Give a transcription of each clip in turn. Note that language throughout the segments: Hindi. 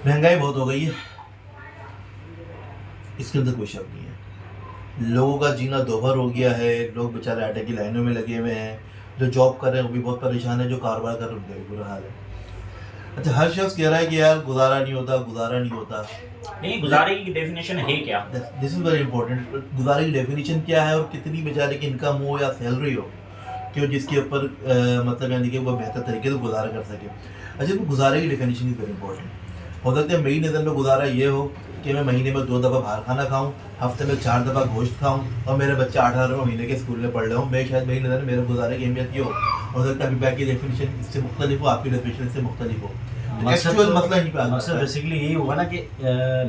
महंगाई बहुत हो गई है, इसके अंदर कोई शक नहीं है। लोगों का जीना दोभर हो गया है, लोग बेचारे आटे की लाइनों में लगे हुए हैं। जो जॉब कर रहे हैं वो भी बहुत परेशान है, जो कारोबार कर रहे हैं उनका भी बुरा हाल है। अच्छा, हर शख्स कह रहा है कि यार गुजारा नहीं होता, गुजारा नहीं होता। नहीं, गुजारे की डेफिनेशन है क्या? This is very important. गुजारे की डेफिनेशन क्या है और कितनी बेचारे की इनकम हो या सैलरी हो कि जिसके ऊपर मतलब यानी कि वो बेहतर तरीके से गुजारा कर सके। अच्छा, तो गुजारे की डेफिनेशन इज़ वेरी इंपॉर्टेंट। हो सकता है मेरी नज़र में गुजारा ये हो कि मैं महीने में 2 दफ़ा बाहर खाना खाऊं, हफ्ते में 4 दफ़ा गोश्त खाऊं और मेरे बच्चे 18 महीने के स्कूल में पढ़ रहे हों। मैं शायद मेरी नज़र में मेरे गुजारे की अहमियत ये हो सकता है अभी की डेफिनेशन इससे मुख्तलिफ हो, आपकी डेफिनेशन इससे मुख्तलिफ हो। एक्चुअल मसला यहीं पे आता मकसद है। बेसिकली यही होगा ना कि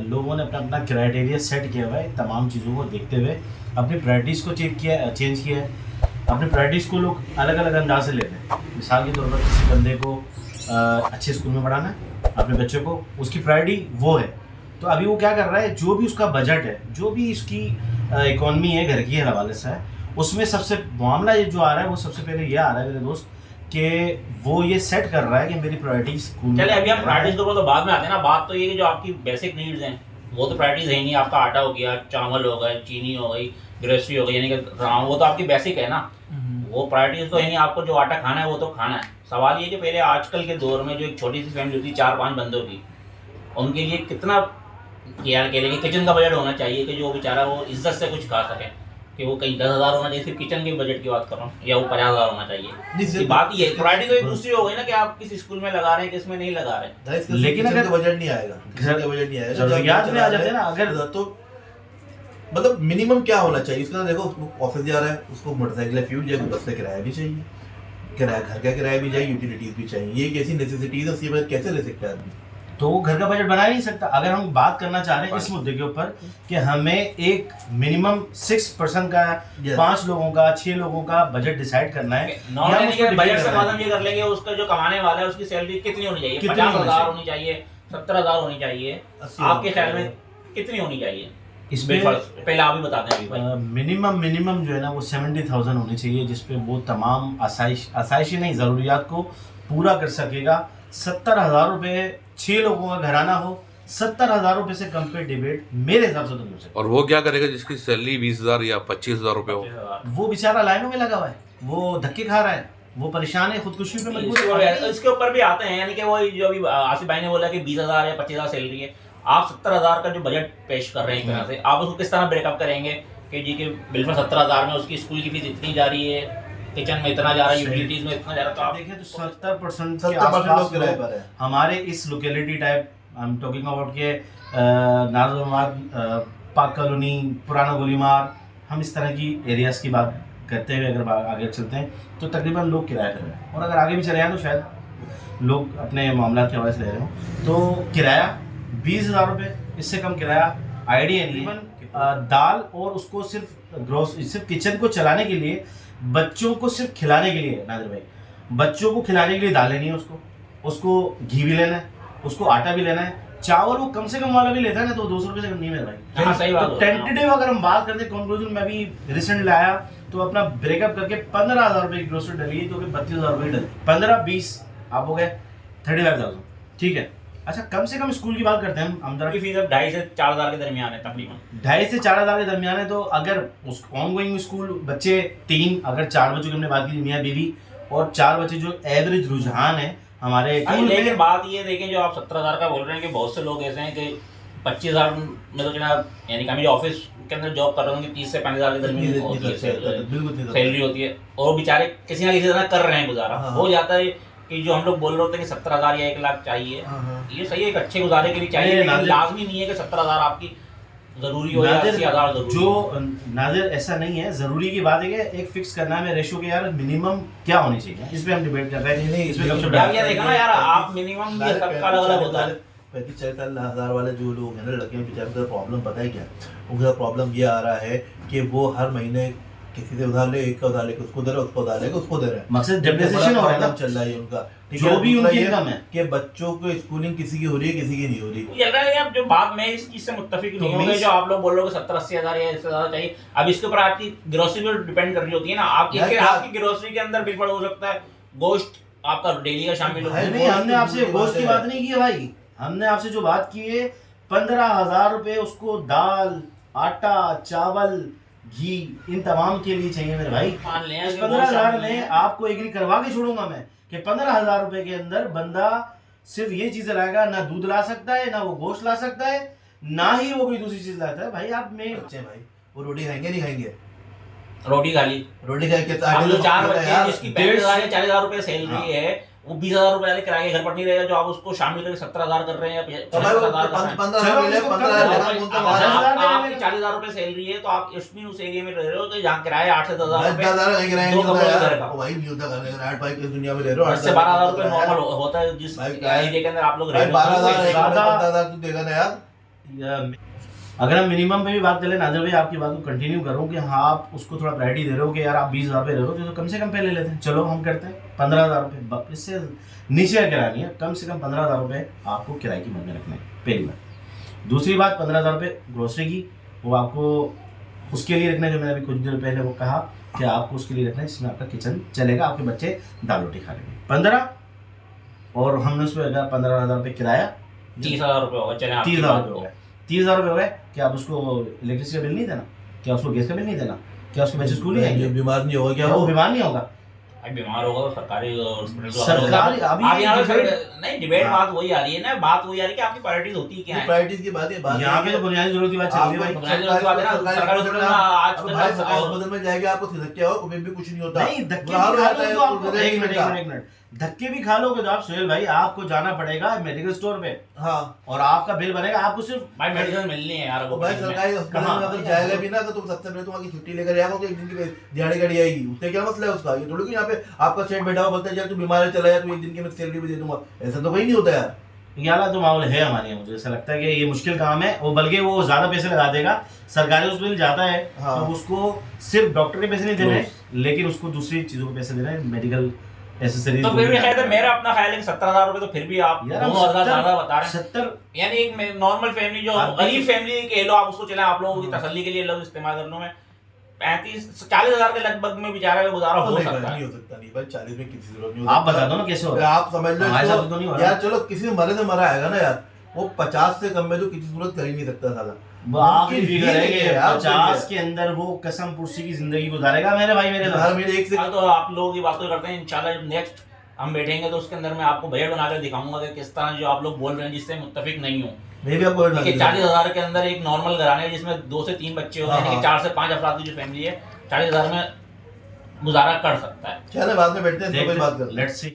लोगों ने अपना अपना क्राइटेरिया सेट किया हुआ है, तमाम चीज़ों को देखते हुए अपनी प्रायोरिटीज़ को चेंज किया है। अपनी प्रायोरिटीज़ को लोग अलग अलग अंदाज से लेते हैं। मिसाल के तौर पर किसी बंदे को अच्छे स्कूल में पढ़ाना है अपने बच्चे को, उसकी प्रायोरिटी वो है। तो अभी वो क्या कर रहा है, जो भी उसका बजट है, जो भी इसकी इकॉनमी है घर की हवाले से है, उसमें सबसे मामला ये जो आ रहा है वो सबसे पहले ये आ रहा है मेरे दोस्त कि वो ये सेट कर रहा है कि मेरी प्रायोरिटी स्कूल। चले अभी हम प्रायोरिटीज के ऊपर तो बाद में आते हैं ना। बात तो ये कि जो आपकी बेसिक नीड्स हैं वो तो प्रायोरिटीज है ही नहीं। आपका आटा हो गया, चावल हो गए, चीनी हो गई, ग्रोसरी हो गई, यानी कि वो तो आपकी बेसिक है ना। वो प्रायोरिटीज तो है नहीं। आपको जो आटा खाना है वो तो खाना है। सवाल ये कि पहले आजकल के दौर में जो एक छोटी सी फैमिली होती है 4-5 बंदों की, उनके लिए कितना यार कह लेंगे किचन का बजट होना चाहिए कि जो बेचारा वो इज्जत से कुछ खा सके। कि वो कहीं 10,000 होना चाहिए, सिर्फ किचन के बजट की बात कर रहा हूँ, या वो 50,000 होना चाहिए। बात ये है, प्रायोरिटी तो एक दूसरी हो गई ना कि आप किस स्कूल में लगा रहे हैं, किस में नहीं लगा रहे। लेकिन अगर बजट नहीं आएगा, बजट नहीं आएगा, जरूरियात में आ जाते हैं ना। अगर तो मतलब मिनिमम क्या होना चाहिए इसका? देखो, उसको ऑफिस जा रहा है, उसको मोटरसाइकिल फ्यूल या बस से किराया भी चाहिए, किराया घर का किराया भी चाहिए, यूटिलिटीज भी चाहिए। ये एक ऐसी नेसेसिटीज है, उसकी वजह कैसे ले सकता है आदमी? तो वो घर का बजट बना ही नहीं सकता। अगर हम बात करना चाह रहे हैं इस मुद्दे के ऊपर कि हमें एक मिनिमम 6% का, 5 लोगों का, 6 लोगों का बजट डिसाइड करना है। बजट से मालूम ये कर लेंगे उसका जो कमाने वाला है उसकी सैलरी कितनी होनी चाहिए। 50,000 होनी चाहिए, 70,000 होनी चाहिए, आपके ख्याल में कितनी होनी चाहिए? इसमें पहले आप ही बता दें। मिनिमम जो है ना वो 70,000 होनी चाहिए, जिसपे वो तमाम आसाइशी नहीं ज़रूरियात को पूरा कर सकेगा। 70,000 रुपये 6 लोगों का घराना हो, 70,000 रुपये से कम पे डिबेट मेरे हिसाब से तो नहीं हो सकता। और वो क्या करेगा जिसकी सैलरी 20,000 या 25,000 रुपये हो? वो बेचारा लाइनों में लगा हुआ है, वो धक्के खा रहा है, वो परेशान है, खुदकुशी पे मजबूर है। इसके ऊपर भी आते हैं, यानी कि वो जो अभी आसिफ भाई ने बोला कि 20,000 या 25,000 सैलरी है, आप 70,000 का जो बजट पेश कर रहे हैं एक तरह से, आप उसको किस तरह ब्रेकअप करेंगे कि जी के बिल्कुल 70,000 में उसकी स्कूल की फीस इतनी जा रही है, किचन में इतना जा रहा है, यूटिलिटीज में इतना जा रहा है। तो आप देखें तो 70% लोग किराए पर है हमारे इस locality type, I am talking about के नाजरमार, पाक कॉलोनी, पुराना गोलीमार, हम इस तरह की एरियाज की बात करते हुए अगर आगे चलते हैं तो तकरीबन लोग किराया कर रहे हैं। और अगर आगे भी चले जाएँ तो शायद लोग अपने मामला के हवाले से ले रहे हों। तो किराया 20,000 रुपये, इससे कम किराया आइडिया नहीं है। दाल और उसको सिर्फ किचन को चलाने के लिए, बच्चों को सिर्फ खिलाने के लिए, नादिर भाई, बच्चों को खिलाने के लिए दाल लेनी है, उसको घी भी लेना है, उसको आटा भी लेना है, चावल वो कम से कम वाला भी लेता है ना तो 200 रुपये से कम नहीं मेरे भाई। हाँ, सही बात। तो टेंटेटिव अगर हम बात करते हैं, कंक्लूजन में अभी रिसेंट लाया तो अपना ब्रेकअप करके 15,000 रुपये की ग्रोसरी डली है, जो कि 32,000 रुपये डली। 15-20 आप हो गए 35,000, ठीक है। अच्छा, कम से कम स्कूल की बात करते हैं हम जरा। फीस अब 2,500 से 4,000 के दरमियान है तकरीबन। 2,500 से 4,000 के दरमियान है। तो अगर उस ऑन गोइंग स्कूल बच्चे 3, अगर 4 बच्चों की हमने बात की मियाँ बीवी, और 4 बच्चे जो एवरेज रुझान है हमारे। लेकिन बात ये देखें, जो आप 70,000 का बोल रहे हैं कि बहुत से लोग ऐसे हैं कि 25,000 में तो जनाब, यानी कि हम जो ऑफिस के अंदर जॉब कर रहे हैं 30 से 35,000 के दरमियान सैलरी होती है, और बेचारे किसी ना किसी तरह कर रहे हैं गुजारा। हो जाता है कि जो हम लोग बोल रहे होते हैं कि 70,000 या 1,00,000 चाहिए, ये सही है, एक अच्छे गुजारे के लिए चाहिए, लेकिन लाजमी नहीं है कि 70,000 आपकी जरूरी हो या 80,000 जरूरी। जो नादिर ऐसा नहीं है, जरूरी की बात है कि एक फिक्स करना है रेशो के, यार मिनिमम क्या होनी चाहिए, इस पे हम डिबेट कर रहे हैं। नहीं, इसमें यार देखा ना यार, आप मिनिमम ये सबका अलग-अलग होता है। 35-40,000 वाले जो लोग हैं ना, लड़के हैं बेचारे, का प्रॉब्लम पता है क्या? उनका प्रॉब्लम ये आ रहा है कि वो हर महीने किसी से उधार ले, एक का उधार लेके उसको दे रहा है, उसको उधार लेके उसको दे रहा है। मकसद डेप्रिसिएशन हो रहा है ना, चल रहा है उनका, जो भी उनकी इनकम है कि बच्चों को स्कूलिंग किसी की हो रही है, किसी की नहीं हो रही। ये लग रहा है अब जो बात में इस चीज से मुत्तफिक नहीं होंगे, जो आप लोग बोल रहे हो 70-80 हज़ार या इससे ज्यादा चाहिए। अब इसके ऊपर आपकी ग्रोसरी पर डिपेंड कर रही होती है ना। आपकी ग्रोसरी के अंदर बिल्कुल हो सकता है गोश्त आपका डेली का शामिल हो। नहीं, हमने आपसे गोश्त की बात नहीं की है भाई, हमने आपसे जो बात की है 15,000 रुपये उसको दाल, आटा, चावल, घी इन तमाम के लिए चाहिए मेरे भाई। मान लें इस कि वो 15,000 शामिल में है। आपको एग्री करवा के छोड़ूंगा मैं कि 15,000 रुपए के अंदर बंदा सिर्फ ये चीजें लाएगा, ना दूध ला सकता है, ना वो गोश्त ला सकता है, ना ही वो कोई दूसरी चीज लाता है। भाई आप में बच्चे भाई वो रोटी खाएंगे नहीं खाएंगे? रोटी खा ली। रोटी खा के आप जो 4 बच्चे हैं यार, जिसकी 35,000 या 40,000 रुपए सैलरी हाँ। है, वो 20,000 रुपए वाले किराए के घर पर नहीं रहेगा, जो आप उसको शामिल करके 17,000 कर रहे हैं या तो भाई वो 15,000 कर रहे हैं। 15,000 मिले, चलो, 15,000 चलो, लेना भाई, बोलता अगर हमारा। आपकी 40,000 रुपए सैलरी है तो आप इसमें उस एरिया में रह रहे हो तो जहाँ किराया 8 से 10,000 रुपए 10,000 कहीं किराया दो नहीं होता कमरों के यार। घर का। वो भाई नहीं होता घर का, 8 भाई किस दुनिया में रह रहे हो? 10 से 12,000 रुपए नॉर्मल होता है जिस भाई, एरिया के अंदर आप लोग रह भाई रहे हो। 12,000 एक ज्यादा- 15,000 तू देगा ना यार। अगर हम मिनिमम पे भी बात करें नादिर भाई, आपकी बात को कंटिन्यू करूं कि हाँ आप उसको थोड़ा प्रायोरिटी दे रहे हो कि यार आप 20,000 पे रह रहे हो तो कम से कम पे ले लेते हैं। चलो हम करते हैं 15,000 रुपये, इससे नीचे का किराया नहीं है, कम से कम 15,000 रुपये आपको किराए की मन में रखना है, पहली बात। दूसरी बात 15,000 रुपये ग्रोसरी की, वो आपको उसके लिए रखना है जो मैंने अभी कुछ देर पहले वो कहा कि आपको उसके लिए रखना है जिसमें आपका किचन चलेगा, आपके बच्चे दाल रोटी खा लेंगे। 15 और हमने उसमें अगर 15,000 रुपये किराया, 30,000 रुपए होगा, चले आपकी 30,000 बात रुपये हो को। गए। 30,000 रुपये हो गए, क्या आप उसको इलेक्ट्रिसिटी का बिल नहीं देना? क्या उसको गैस का बिल नहीं देना? क्या उसके बच्चे स्कूल नहीं ये आएंगे? बीमार नहीं होगा क्या क्या वो वो? बीमार नहीं होगा? भाई बीमार होगा तो सरकारी हॉस्पिटल तो सरकारी अभी आप यहाँ पे डिबेट- नहीं डिबेट हाँ। बात वही आ रही है ना, बात वही आ रही है कि आपकी प्रायोरिटीज होती क्या है। प्रायोरिटीज की बात है, बात यहाँ पे तो बुनियादी जरूरत की बात चल रही है भाई। बुनियादी जरूरत की बात है ना, सरकारी हॉस्पिटल में आजकल भाई सब- सरकारी हॉस्पिटल में जाएगा आपको धक्के हो फिर भी कुछ नहीं होता। नहीं धक्के भी बुरा हाल खा होता लो है, तो आपको तो एक मिनट धक्के भी खा लोगे तो आप सुहेल भाई आपको जाना पड़ेगा मेडिकल स्टोर पे हाँ और आपका बिल बनेगा, आपको सिर्फ भाई मेडिसिन मिलनी है यार तो भाई सरकारी हॉस्पिटल कहाँ? में अगर जाएगा भी ना तो तुम सबसे पहले तुम्हारी छुट्टी लेकर जाएगा तो एक दिन की दिहाड़ी गाड़ी आएगी, उससे क्या मसला है उसका? ये थोड़ी कि यहाँ पे आपका सेठ बैठा हुआ बोलता है यार तू बीमार है चला जाए तो एक दिन की मैं सैलरी भी दे दूंगा, ऐसा तो कहीं नहीं होता यार। यार तो माहौल है हमारे यहाँ, मुझे ऐसा लगता है कि ये मुश्किल काम है। वो बल्कि वो ज्यादा पैसे लगा देगा, सरकारी हॉस्पिटल जाता है हाँ। तो उसको सिर्फ डॉक्टर के पैसे नहीं देने हैं, लेकिन उसको दूसरी चीजों के पैसे देने हैं, मेडिकल एसेसरीज। तो फिर भी शायद मेरा अपना ख्याल है कि 17,000 रुपए तो फिर भी आप यार हम 2,000 ज्यादा बता रहे हैं। 70 यानी एक नॉर्मल फैमिली जो आप- गरीब फैमिली के लो आप उसको चले आप लोगों की तसल्ली के लिए लोग इस्तेमाल कर लो में 35-40,000 के लगभग में बेचारा का गुजारा हो नहीं सकता भाई, है। नहीं हो सकता नहीं भाई, 40 में किसी जरूरत नहीं आप बता दो ना कैसे होगा। आप समझ लो हमारे इसको, साथ तो नहीं हो रहा। यार चलो किसी में मरे से मरा आएगा ना यार, वो 50 से कम में तो किसी सूरत कर ही नहीं सकता साला। वो आखिरी फिगर है कि यार, 50 के अंदर वो कसम पुर्सी की जिंदगी गुजारेगा मेरे भाई मेरे हर साथ। महीने एक से तो आप लोग ये बात तो करते हैं इंशाल्लाह जब नेक्स्ट हम बैठेंगे तो उसके अंदर मैं आपको बजट बनाकर दिखाऊंगा कि किस तरह जो आप लोग बोल रहे हैं जिससे मुत्तफिक नहीं हूँ मैं भी आपको कि 40,000 के अंदर एक नॉर्मल घराने जिसमें 2 से 3 बच्चे होते हैं, हाँ, यानी कि 4 से 5 अफराद की जो फैमिली है 40,000 में गुजारा कर सकता है। चलो बाद में बैठते हैं, इस पर कोई बात करते हैं। Let's see.